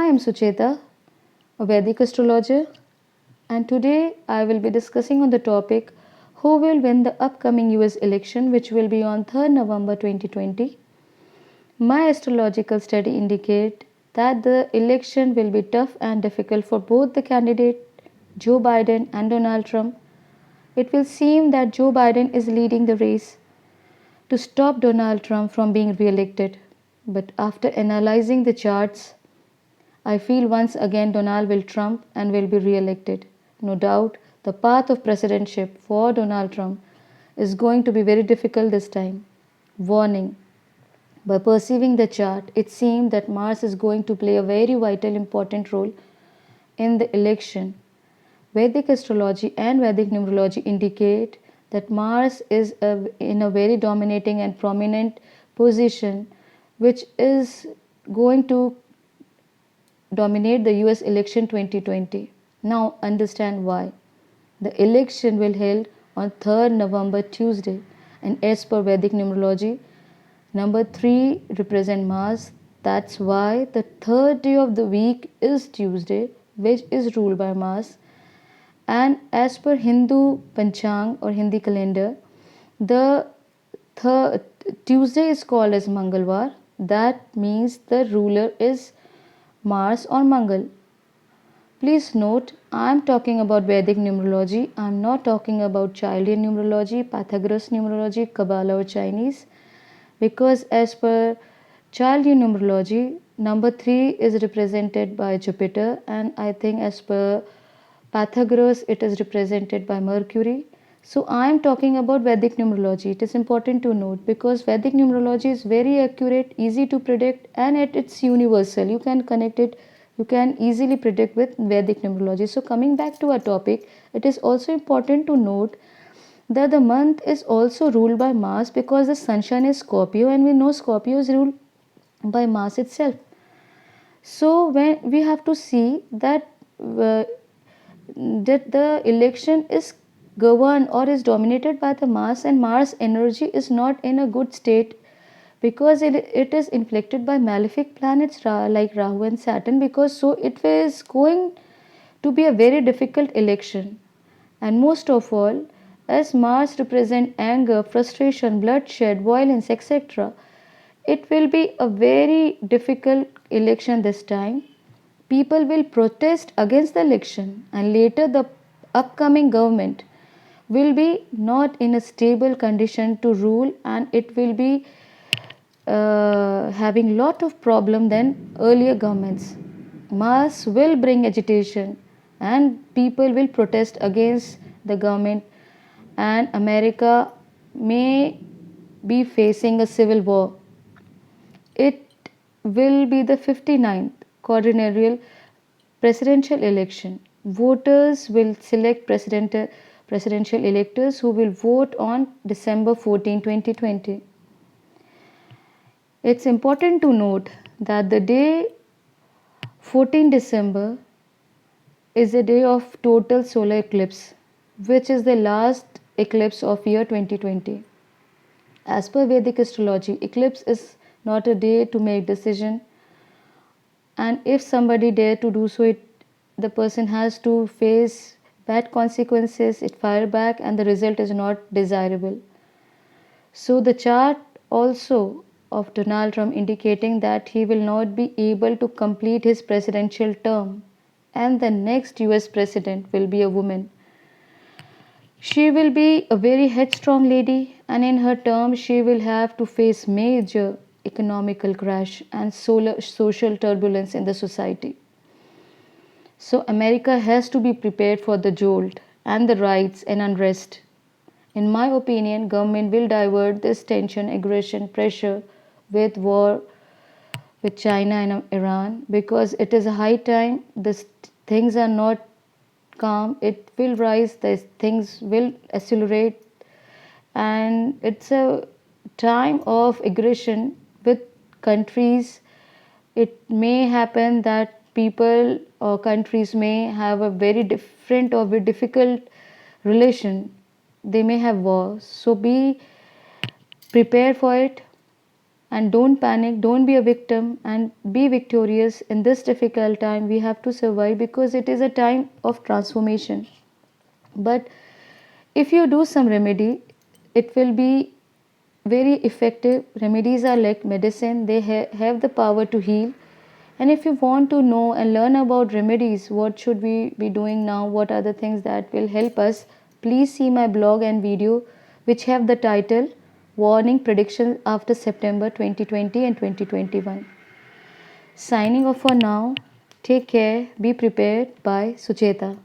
I am Sucheta, a Vedic astrologer, and today I will be discussing on the topic who will win the upcoming US election which will be on 3rd November 2020. My astrological study indicate that the election will be tough and difficult for both the candidate Joe Biden and Donald Trump. It will seem that Joe Biden is leading the race to stop Donald Trump from being re-elected. But after analyzing the charts, I feel once again Donald will Trump and will be re-elected. No doubt, the path of presidentship for Donald Trump is going to be very difficult this time. Warning. By perceiving the chart, it seems that Mars is going to play a very vital important role in the election. Vedic astrology and Vedic numerology indicate that Mars is in a very dominating and prominent position which is going to dominate the US election 2020. Now understand why. The election will held on 3rd November Tuesday, and as per Vedic numerology, number 3 represent Mars. That's why the third day of the week is Tuesday, which is ruled by Mars. And as per Hindu Panchang or Hindi calendar, the Tuesday is called as Mangalwar. That means the ruler is Mars or Mangal. Please note, I am talking about Vedic numerology. I am not talking about Chaldean numerology, Pythagoras numerology, Kabbalah or Chinese. Because as per Chaldean numerology, number 3 is represented by Jupiter, and I think as per Pythagoras it is represented by Mercury. So I am talking about Vedic numerology. It is important to note because Vedic numerology is very accurate, easy to predict, and it's universal. You can connect it, you can easily predict with Vedic numerology. So coming back to our topic, it is also important to note that the month is also ruled by Mars because the sunshine is Scorpio, and we know Scorpio is ruled by Mars itself. So when we have to see that the election is governed or is dominated by the Mars, and Mars energy is not in a good state because it is inflicted by malefic planets like Rahu and Saturn, because so it is going to be a very difficult election. And most of all, as Mars represent anger, frustration, bloodshed, violence, etc., it will be a very difficult election this time. People will protest against the election, and later the upcoming government will be not in a stable condition to rule, and it will be having lot of problem than earlier governments. Mars will bring agitation and people will protest against the government, and America may be facing a civil war. It will be the 59th quadrennial presidential election. Voters will select presidential electors who will vote on December 14, 2020. It's important to note that the day 14 December is a day of total solar eclipse, which is the last eclipse of year 2020. As per Vedic astrology, eclipse is not a day to make decision, and if somebody dare to do so, the person has to face bad consequences, it fire back, and the result is not desirable. So the chart also of Donald Trump indicating that he will not be able to complete his presidential term, and the next US president will be a woman. She will be a very headstrong lady, and in her term she will have to face major economical crash and social turbulence in the society. So America has to be prepared for the jolt and the riots and unrest. In my opinion, government will divert this tension, aggression, pressure with war with China and Iran, because it is a high time. Things are not calm. It will rise. Things will accelerate, and it's a time of aggression with countries. It may happen that people or countries may have a very different or very difficult relation. They may have wars. So be prepared for it. And don't panic, don't be a victim, and be victorious in this difficult time. We have to survive because it is a time of transformation. But if you do some remedy, it will be very effective. Remedies are like medicine, they have the power to heal. And if you want to know and learn about remedies, what should we be doing now, what are the things that will help us, please see my blog and video which have the title Warning Predictions After September 2020 and 2021. Signing off for now. Take care, be prepared. Bye. Sucheta.